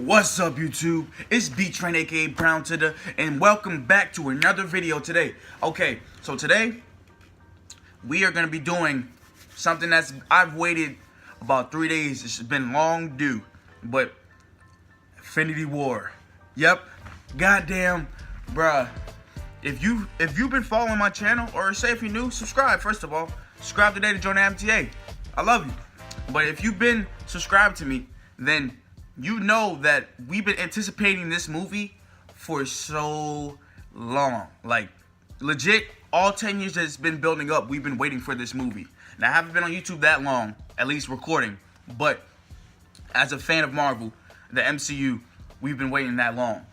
What's up, YouTube? It's B-Train aka Brown to the, and welcome back to another video today. Okay, so today we are gonna be doing something that's I've waited about 3 days. It's been long due, but Infinity War. Yep, goddamn, bruh. If you've been following my channel, or say if you're new, subscribe. First of all, subscribe today to join the MTA. I love you. But if you've been subscribed to me, then you know that we've been anticipating this movie for so long. Like, legit, all 10 years that it's been building up, we've been waiting for this movie. Now, I haven't been on YouTube that long, at least recording. But as a fan of Marvel, the MCU, we've been waiting that long.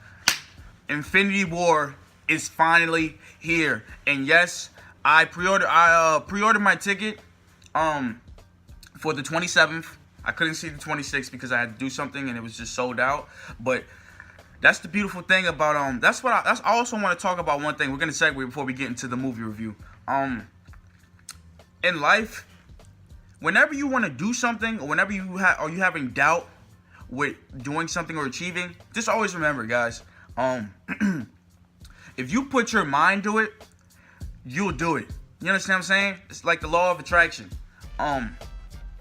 Infinity War is finally here. And yes, I pre-ordered my ticket for the 27th. I couldn't see the 26th because I had to do something and it was just sold out. But that's the beautiful thing about I also want to talk about one thing. We're gonna segue before we get into the movie review. In life, whenever you want to do something, or whenever you having doubt with doing something or achieving, just always remember, guys. If you put your mind to it, you'll do it. You understand what I'm saying? It's like the law of attraction.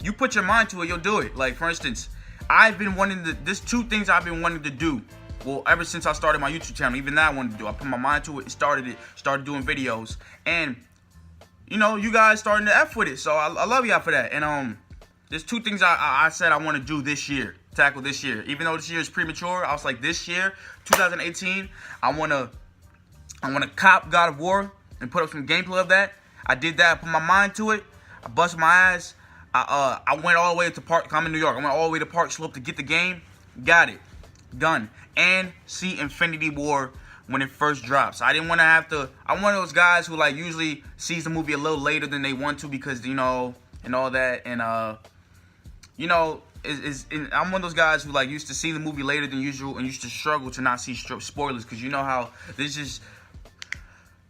You put your mind to it, you'll do it. Like, for instance, there's two things I've been wanting to do. Well, ever since I started my YouTube channel, even that I wanted to do. I put my mind to it and started doing videos. And, you know, you guys starting to F with it. So I love y'all for that. And there's two things I said I want to do this year, tackle this year. Even though this year is premature, I was like, this year, 2018, I wanna cop God of War and put up some gameplay of that. I did that, I put my mind to it, I busted my ass. I went all the way to Park. I'm in New York. I went all the way to Park Slope to get the game. Got it. Done. And see Infinity War when it first drops. I didn't want to have to. I'm one of those guys who like usually sees the movie a little later than they want to because, you know, and all that. And you know, I'm one of those guys who like used to see the movie later than usual and used to struggle to not see spoilers because you know how this is.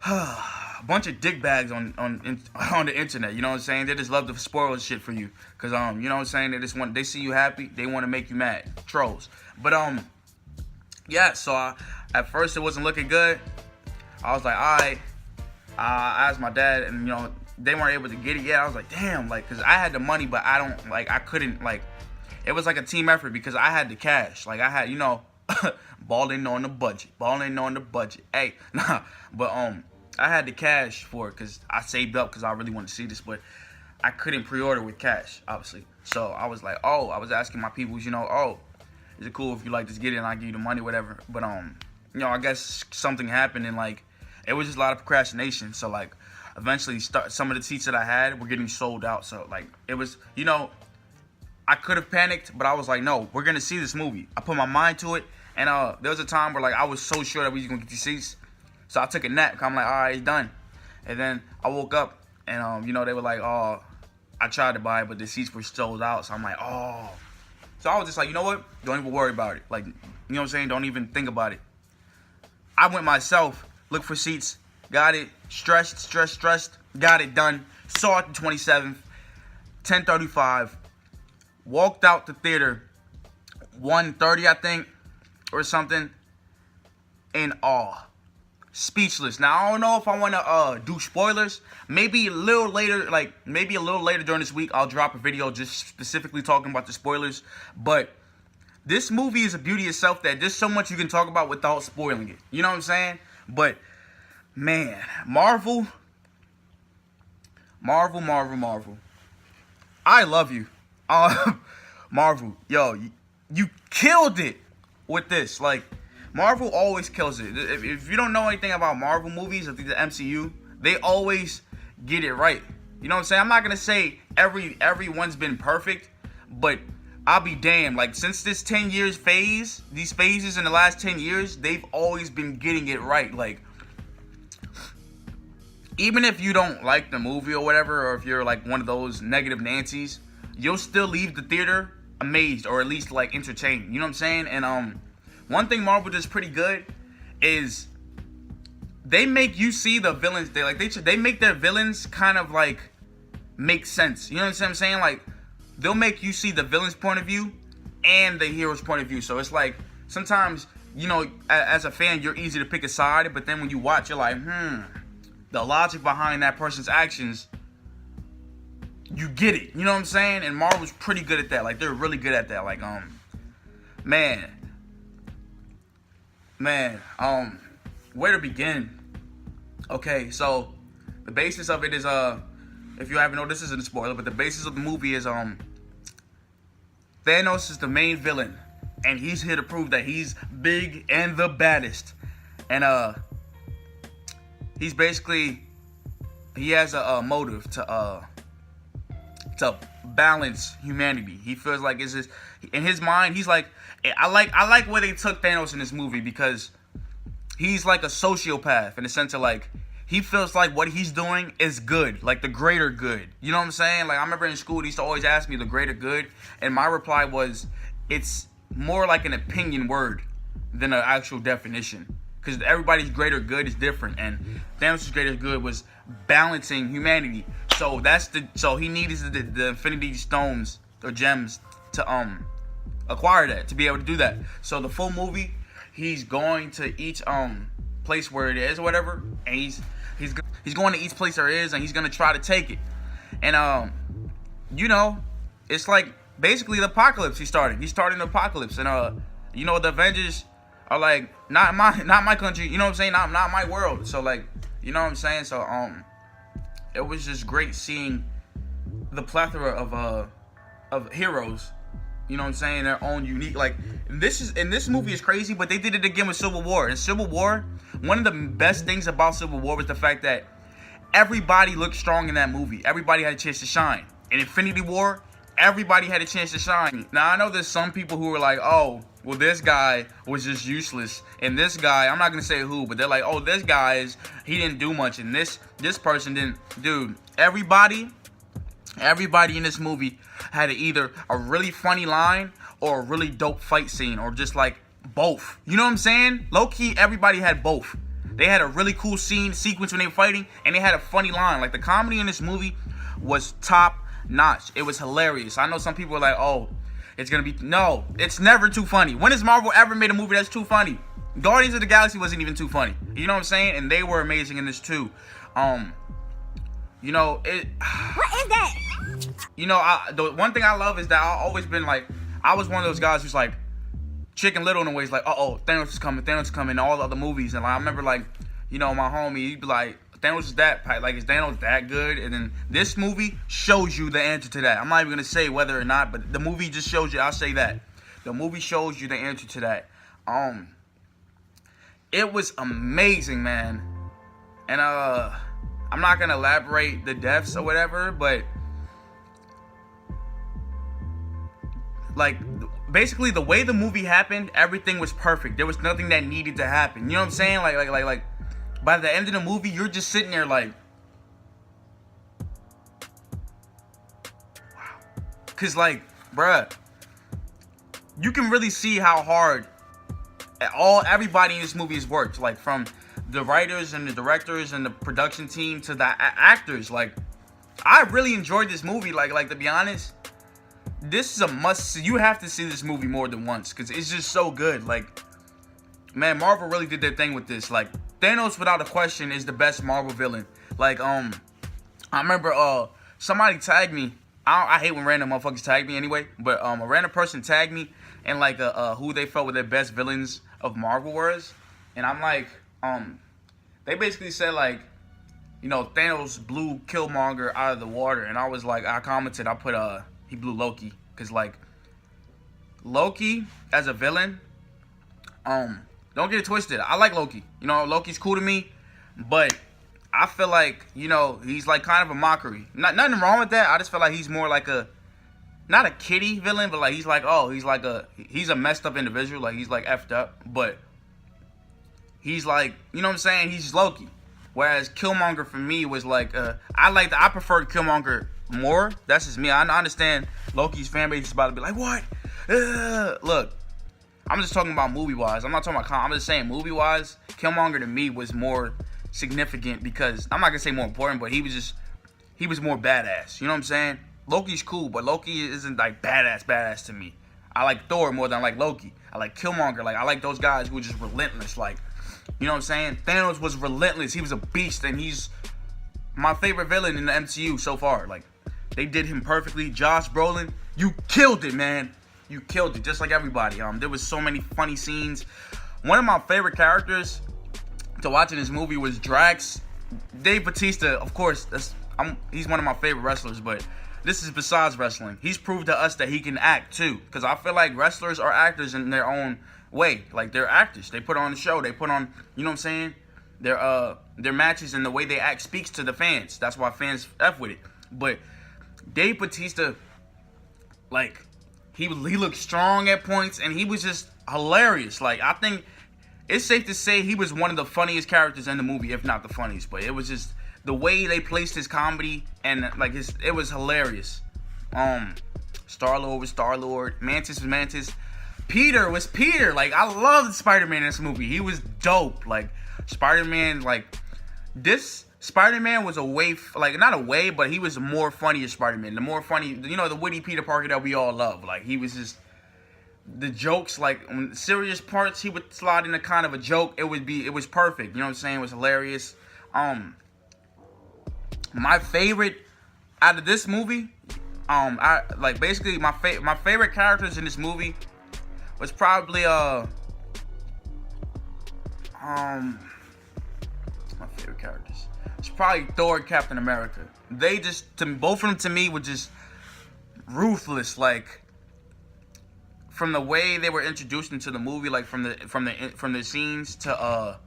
A bunch of dickbags on the internet, you know what I'm saying? They just love to spoil shit for you, cause you know what I'm saying? They see you happy, they want to make you mad, trolls. But yeah. So at first it wasn't looking good. I was like, all right. I asked my dad, and you know they weren't able to get it yet. I was like, damn, like, cause I had the money, but I couldn't like. It was like a team effort because I had the cash, like I had, you know, balling on the budget. Hey, nah, but I had the cash for it because I saved up because I really wanted to see this, but I couldn't pre-order with cash, obviously. So I was like, oh, I was asking my people, you know, oh, is it cool if you like just get it and I give you the money, whatever. But you know, I guess something happened and like it was just a lot of procrastination. So like eventually some of the seats that I had were getting sold out. So like it was, you know, I could have panicked, but I was like, no, we're gonna see this movie. I put my mind to it, and there was a time where like I was so sure that we was gonna get these seats. So I took a nap. I'm like, all right, it's done. And then I woke up, and you know, they were like, oh, I tried to buy it, but the seats were sold out. So I'm like, oh. So I was just like, you know what? Don't even worry about it. Like, you know what I'm saying? Don't even think about it. I went myself, looked for seats, got it, stressed, got it done. Saw it the 27th, 10:35. Walked out the theater, 1:30, I think, or something, in awe. Speechless. Now I don't know if I want to do spoilers. Maybe a little later during this week, I'll drop a video just specifically talking about the spoilers. But this movie is a beauty itself that there's so much you can talk about without spoiling it. You know what I'm saying? But man, Marvel. I love you. Marvel, yo, you killed it with this. Like, Marvel always kills it. If you don't know anything about Marvel movies, I think the MCU, they always get it right. You know what I'm saying? I'm not gonna say everyone's been perfect, but I'll be damned. Like, since this 10 years phase, these phases in the last 10 years, they've always been getting it right. Like, even if you don't like the movie or whatever, or if you're like one of those negative Nancy's, you'll still leave the theater amazed or at least like entertained. You know what I'm saying? And one thing Marvel does pretty good is they make you see the villains. They make their villains kind of like make sense. You know what I'm saying? Like, they'll make you see the villain's point of view and the hero's point of view. So it's like sometimes, you know, as a fan, you're easy to pick a side, but then when you watch, you're like, the logic behind that person's actions, you get it. You know what I'm saying? And Marvel's pretty good at that. Like, they're really good at that. Like, man, where to begin? Okay, so the basis of it is, if you haven't known, this isn't a spoiler, but the basis of the movie is, Thanos is the main villain, and he's here to prove that he's big and the baddest. And he's basically, he has a motive to balance humanity. He feels like it's just, in his mind, he's like, I like where they took Thanos in this movie, because he's like a sociopath in the sense of, like, he feels like what he's doing is good, like the greater good. You know what I'm saying? Like, I remember in school, they used to always ask me the greater good, and my reply was, it's more like an opinion word than an actual definition, because everybody's greater good is different, and Thanos' greater good was balancing humanity. So so he needed the Infinity Stones or gems to acquire that, to be able to do that. So the full movie, he's going to each place where it is or whatever, and he's going to each place there is, and he's gonna try to take it. And you know, it's like basically the apocalypse. He's starting the apocalypse, and you know, the Avengers are like, not my country. You know what I'm saying? Not my world. So, like, you know what I'm saying? So it was just great seeing the plethora of heroes. You know what I'm saying? Their own unique, like, this movie is crazy, but they did it again with Civil War. In Civil War, one of the best things about Civil War was the fact that everybody looked strong in that movie. Everybody had a chance to shine. In Infinity War, everybody had a chance to shine. Now, I know there's some people who are like, oh, well, this guy was just useless, and this guy, I'm not gonna say who, but they're like, oh, this guy he didn't do much, and this person didn't. Dude, everybody in this movie had either a really funny line or a really dope fight scene, or just like both. You know what I'm saying? Low-key, everybody had both. They had a really cool sequence when they were fighting, and they had a funny line. Like, the comedy in this movie was top notch. It was hilarious. I know some people are like, oh, it's gonna be, no, it's never too funny. When has Marvel ever made a movie that's too funny? Guardians of the Galaxy wasn't even too funny. You know what I'm saying? And they were amazing in this too. You know, what is that? You know, the one thing I love is that I've always been like, I was one of those guys who's like Chicken Little in a way. He's like, oh, Thanos is coming, all the other movies. And like, I remember, like, you know, my homie, he'd be like, Thanos is that, like, is Thanos that good? And then this movie shows you the answer to that. I'm not even gonna say whether or not, but the movie just shows you. I'll say that the movie shows you the answer to that. It was amazing, man. And I'm not gonna elaborate the deaths or whatever, but like, basically the way the movie happened, everything was perfect. There was nothing that needed to happen. You know what I'm saying? Like by the end of the movie, you're just sitting there like, wow. Cause like, bruh, you can really see how hard everybody in this movie has worked. Like, from the writers and the directors and the production team to the actors. Like, I really enjoyed this movie. Like, to be honest, this is a must. You have to see this movie more than once, because it's just so good. Like, man, Marvel really did their thing with this. Like, Thanos, without a question, is the best Marvel villain. Like, I remember somebody tagged me. I hate when random motherfuckers tag me anyway, but a random person tagged me and like who they felt were their best villains of Marvel was, and I'm like, they basically said, like, you know, Thanos blew Killmonger out of the water, and I was like, I commented, I put he blew Loki, because like, Loki as a villain, don't get it twisted, I like Loki. You know, Loki's cool to me, but I feel like, you know, he's like kind of a mockery. Nothing wrong with that. I just feel like he's more like not a kiddie villain, but like, he's a messed up individual. Like, he's like effed up, but he's like, you know what I'm saying? He's Loki. Whereas Killmonger for me was like, I preferred Killmonger more. That's just me. I understand Loki's fan base is about to be like, what? Look, I'm just talking about movie-wise. I'm not talking about I'm just saying movie-wise, Killmonger to me was more significant, because I'm not gonna say more important, but he was more badass. You know what I'm saying? Loki's cool, but Loki isn't like badass to me. I like Thor more than I like Loki. I like Killmonger. Like, I like those guys who were just relentless. Like, you know what I'm saying? Thanos was relentless. He was a beast, and he's my favorite villain in the MCU so far. Like, they did him perfectly. Josh Brolin, you killed it, man. You killed it, just like everybody. There was so many funny scenes. One of my favorite characters to watch in this movie was Drax. Dave Bautista, of course, he's one of my favorite wrestlers, but this is besides wrestling. He's proved to us that he can act too, because I feel like wrestlers are actors in their own way. Like, they're actors. They put on the show. They put on, you know what I'm saying? Their matches, and the way they act speaks to the fans. That's why fans F with it. But Dave Bautista, like, he looked strong at points, and he was just hilarious. Like, I think it's safe to say he was one of the funniest characters in the movie, if not the funniest. But it was just the way they placed his comedy, and like it was hilarious. Star-Lord was Star-Lord. Mantis was Mantis. Peter was Peter. Like, I loved Spider-Man in this movie. He was dope. Like, Spider-Man, like, this Spider-Man was not a way, but he was more funnier Spider-Man. The more funny, the witty Peter Parker that we all love. Like, he was just, the jokes, like, on serious parts, he would slide in a kind of a joke. It was perfect. You know what I'm saying? It was hilarious. My favorite out of this movie, my favorite characters in this movie was probably my favorite characters. It's probably Thor and Captain America. They just, both of them to me were just ruthless. Like, from the way they were introduced into the movie, like from the scenes to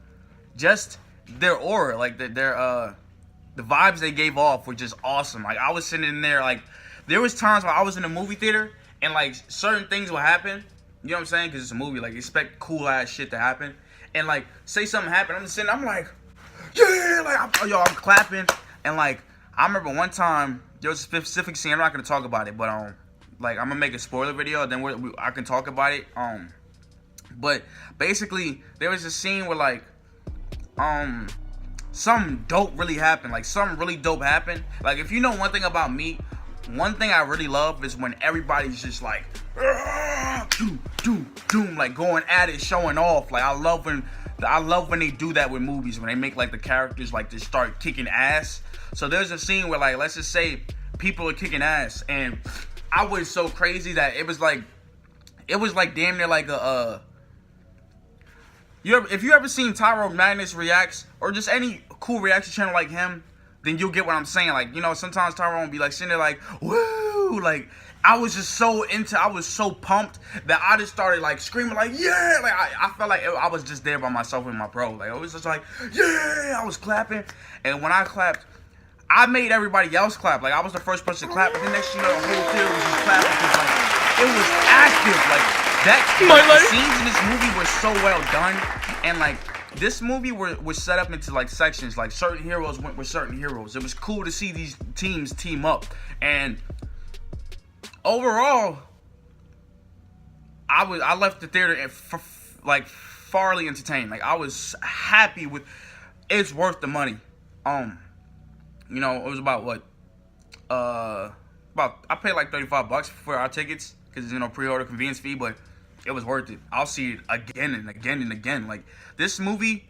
just their aura, like the vibes they gave off were just awesome. Like, I was sitting in there, like, there was times where I was in a movie theater and like certain things would happen. You know what I'm saying? Because it's a movie. Like, expect cool ass shit to happen, and like, say something happened, I'm just sitting, I'm like, yeah, like, I'm clapping. And like, I remember one time there was a specific scene. I'm not gonna talk about it, but like, I'm gonna make a spoiler video, then I can talk about it. But basically, there was a scene where like, something dope really happened. Like, something really dope happened. Like, if you know one thing about me, one thing I really love is when everybody's just like, doom, like going at it, showing off. Like, I love when they do that with movies, when they make like the characters like just start kicking ass. So there's a scene where, like, let's just say people are kicking ass, and I was so crazy that it was like damn near like a if you ever seen Tyrone Magnus Reacts, or just any cool reaction channel like him, then you'll get what I'm saying. Like, sometimes Tyrone be like sitting there like, woo, like, I was so pumped that I just started like screaming like, yeah, like I felt like I was just there by myself with my bro. Like, it was just like, yeah, I was clapping, and when I clapped, I made everybody else clap. Like, I was the first person to clap, but the next thing you know, the whole theater was just clapping because, like, it was active. Like, the scenes in this movie were so well done, and like, this movie was set up into like sections. Like, certain heroes went with certain heroes. It was cool to see these teams team up, and overall, I left the theater like farly entertained. Like, I was happy with. It's worth the money. It was about what? I paid like $35 for our tickets because pre-order convenience fee, but it was worth it. I'll see it again and again and again. Like, this movie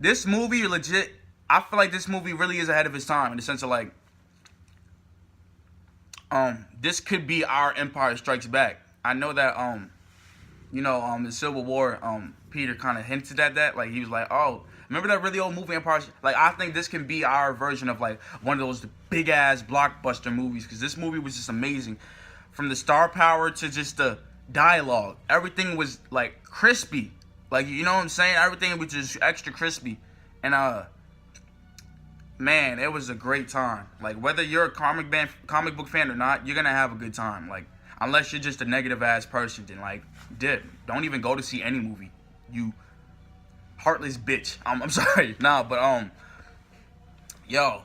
legit. I feel like this movie really is ahead of its time in the sense of like, this could be our Empire Strikes Back. I know that in Civil War, Peter kind of hinted at that. Like, he was like, oh, remember that really old movie Empire? Like, I think this can be our version of like one of those big ass blockbuster movies, because this movie was just amazing, from the star power to just the dialogue. Everything was like crispy. Like, you know what I'm saying? Everything was just extra crispy, and man, it was a great time. Like, whether you're a comic book fan or not, you're gonna have a good time. Like, unless you're just a negative ass person, then like, don't even go to see any movie, you heartless bitch. I'm sorry. Nah, but yo,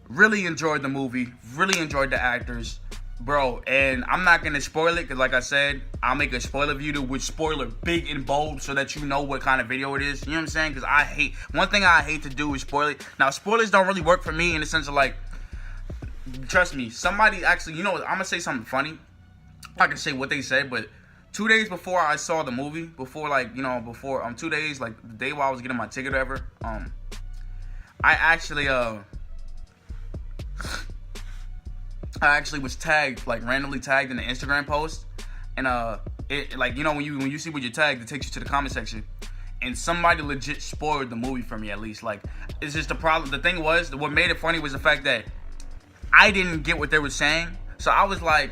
really enjoyed the movie. Really enjoyed the actors, bro. And I'm not gonna spoil it because, like I said, I'll make a spoiler video with spoiler big and bold so that you know what kind of video it is. You know what I'm saying? Because one thing I hate to do is spoil it. Now, spoilers don't really work for me in the sense of like, trust me, somebody actually, I'm gonna say something funny. I can say what they said, but 2 days before I saw the movie, before 2 days, like the day while I was getting my ticket or whatever, I actually was tagged, like randomly tagged in the Instagram post, and it like when you see what you're tagged, it takes you to the comment section, and somebody legit spoiled the movie for me at least. Like, it's just the problem. The thing was, what made it funny was the fact that I didn't get what they were saying, so I was like,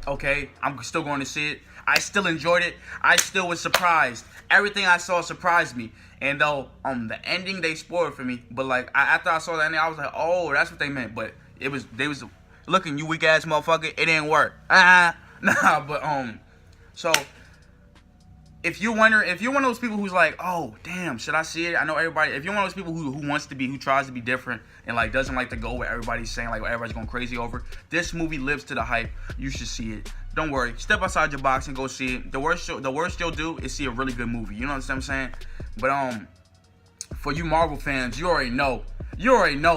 okay, I'm still going to see it. I still enjoyed it. I still was surprised. Everything I saw surprised me. And though the ending they spoiled for me, but like after I saw the ending, I was like, oh, that's what they meant. But they was looking, you weak ass motherfucker. It didn't work. But so if you're one of those people who's like, oh damn, should I see it? I know everybody. If you're one of those people who tries to be different and like doesn't like to go where everybody's saying, like what everybody's going crazy over, this movie lives to the hype. You should see it. Don't worry. Step outside your box and go see it. The worst you'll do is see a really good movie. You know what I'm saying? But for you Marvel fans, you already know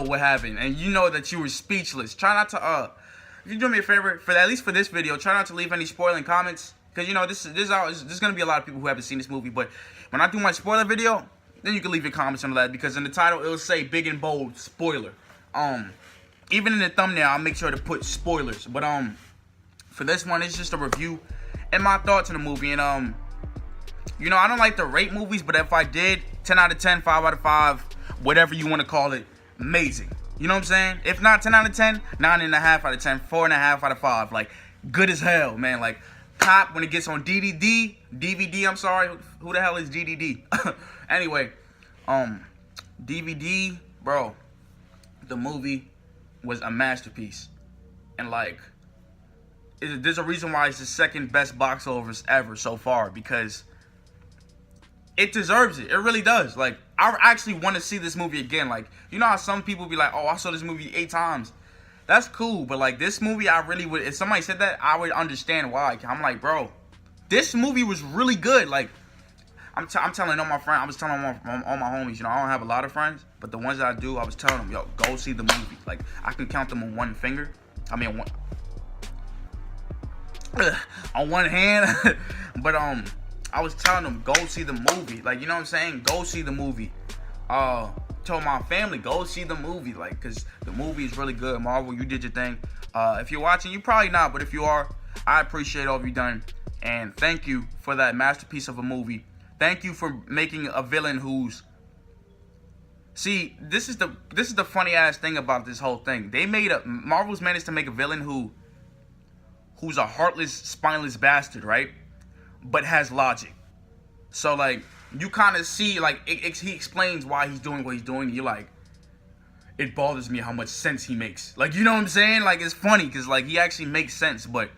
what happened, and you know that you were speechless. Try not to if you do me a favor, at least for this video, try not to leave any spoiling comments, because there's gonna be a lot of people who haven't seen this movie. But when I do my spoiler video, then you can leave your comments on that, because in the title it'll say big and bold spoiler. Even in the thumbnail, I'll make sure to put spoilers. But for this one, it's just a review and my thoughts on the movie. And I don't like to rate movies, but if I did, 10 out of 10, 5 out of 5, whatever you want to call it, amazing. You know what I'm saying? If not 10 out of 10, 9.5 out of 10, 4.5 out of 5. Like, good as hell, man. Like, top when it gets on DVD, I'm sorry. Who the hell is DDD? Anyway, DVD, bro, the movie was a masterpiece. And, like, there's a reason why it's the second best box office ever so far, because it deserves it. It really does. Like, I actually want to see this movie again. Like, you know how some people be like, oh, I saw this movie 8 times. That's cool, but like this movie, I really would, if somebody said that, I would understand why. I'm like, bro, this movie was really good. Like, I'm telling all my friends, I was telling all my homies, I don't have a lot of friends, but the ones that I do, I was telling them, yo, go see the movie. Like, I can count them on one finger. I mean, on one hand. But I was telling them, go see the movie. Like, you know what I'm saying? Go see the movie. Told my family, go see the movie. Like, because the movie is really good. Marvel, you did your thing. If you're watching, you probably not, but if you are, I appreciate all you've done. And thank you for that masterpiece of a movie. Thank you for making a villain who's... See, this is the funny ass thing about this whole thing. Marvel's managed to make a villain who's a heartless, spineless bastard, right? But has logic. So, like, you kind of see, like, he explains why he's doing what he's doing. And you're like, it bothers me how much sense he makes. Like, you know what I'm saying? Like, it's funny because, like, he actually makes sense. But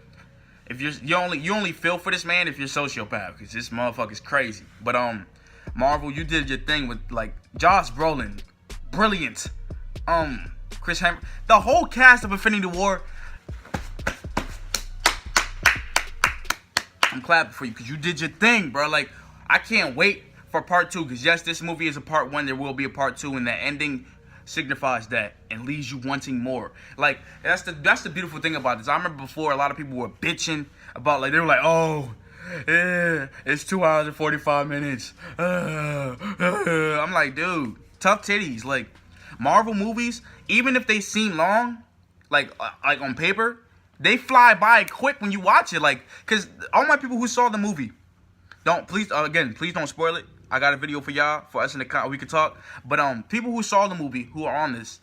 if you only feel for this man if you're a sociopath, because this motherfucker's crazy. But Marvel, you did your thing with, like, Josh Brolin, brilliant. Chris Hemsworth, the whole cast of Infinity War. I'm clapping for you because you did your thing, bro. Like, I can't wait for part 2, because yes, this movie is a part 1. There will be a part 2, and the ending signifies that and leaves you wanting more. Like, that's the beautiful thing about this. I remember before a lot of people were bitching about, like, they were like, oh, yeah, it's 2 hours and 45 minutes. I'm like, dude, tough titties. Like, Marvel movies, even if they seem long, like on paper, they fly by quick when you watch it. Like, because all my people who saw the movie, please don't spoil it. I got a video for y'all, for us in the we could talk. But people who saw the movie, who are on this,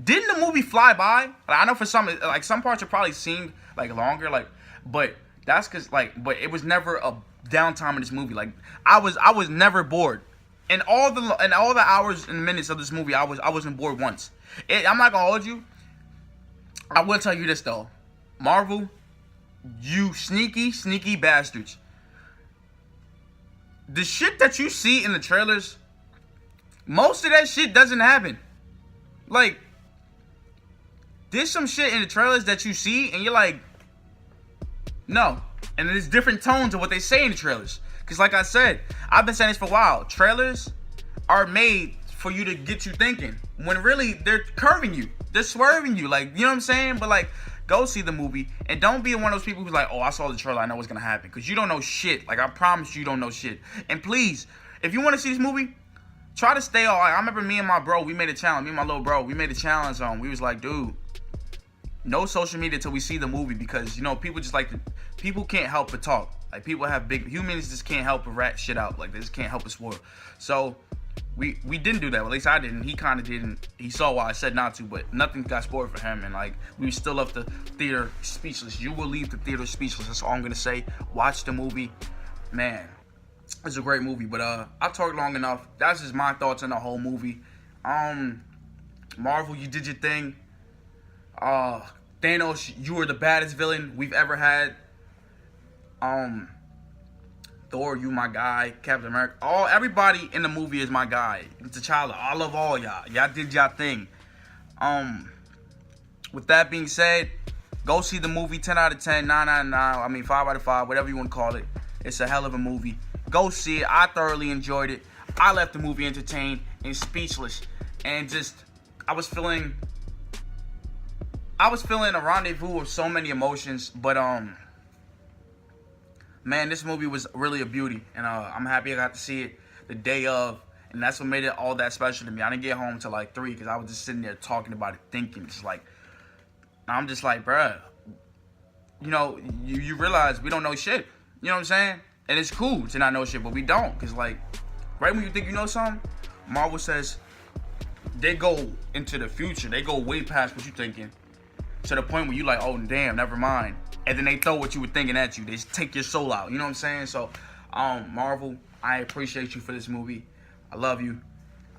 didn't the movie fly by? Like, I know for some, like, some parts it probably seemed like longer, like, but that's because, like, but it was never a downtime in this movie. Like, I was never bored. In all the hours and minutes of this movie, I wasn't bored once. I'm not gonna hold you. I will tell you this though, Marvel, you sneaky bastards. The shit that you see in the trailers, most of that shit doesn't happen. Like, there's some shit in the trailers that you see and you're like, no. And there's different tones of what they say in the trailers. Because like I said, I've been saying this for a while. Trailers are made for you to get you thinking, when really they're curving you. They're swerving you. Like, you know what I'm saying? But like, Go see the movie, and don't be one of those people who's like, oh, I saw the trailer, I know what's gonna happen, because you don't know shit. Like, I promise you don't know shit. And please, if you want to see this movie, try to stay all right. I remember me and my bro, we made a challenge. Me and my little bro, we made a challenge on. We was like, dude, no social media till we see the movie, because, you know, people just like to, people can't help but talk. Like, people have humans just can't help but rat shit out. Like, they just can't help but spoil. So, we didn't do that. Well, at least I didn't. He kind of didn't. He saw why I said not to, but nothing got spoiled for him. And, like, we still left the theater speechless. You will leave the theater speechless. That's all I'm going to say. Watch the movie. Man, it's a great movie. But I talked long enough. That's just my thoughts on the whole movie. Marvel, you did your thing. Thanos, you were the baddest villain we've ever had. Thor, you my guy. Captain America, everybody in the movie is my guy. T'Challa, I love all y'all. Y'all did y'all thing. With that being said, go see the movie. 10 out of 10, 9 out of 9. I mean, 5 out of 5, whatever you want to call it. It's a hell of a movie. Go see it. I thoroughly enjoyed it. I left the movie entertained and speechless, and just I was feeling a rendezvous of so many emotions. But man, this movie was really a beauty, and I'm happy I got to see it the day of, and that's what made it all that special to me. I didn't get home till like 3 because I was just sitting there talking about it, thinking, just like, I'm just like, bruh, you know, you realize we don't know shit. You know what I'm saying? And it's cool to not know shit, but we don't, because, like, right when you think you know something, Marvel says they go into the future. They go way past what you're thinking, to the point where you like, oh, damn, never mind. And then they throw what you were thinking at you. They just take your soul out. You know what I'm saying? So, Marvel, I appreciate you for this movie. I love you.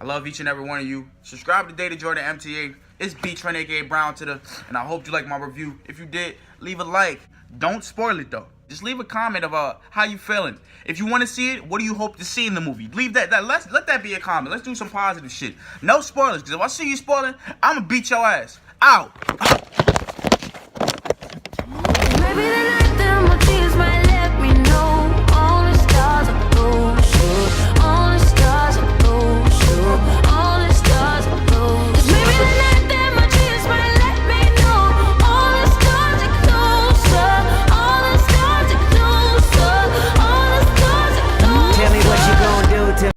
I love each and every one of you. Subscribe to Data Jordan MTA. It's B Trent, aka Brown to the, and I hope you like my review. If you did, leave a like. Don't spoil it though. Just leave a comment about how you feeling. If you want to see it, what do you hope to see in the movie? Leave that. Let that be a comment. Let's do some positive shit. No spoilers, because if I see you spoiling, I'm gonna beat your ass. Out. Maybe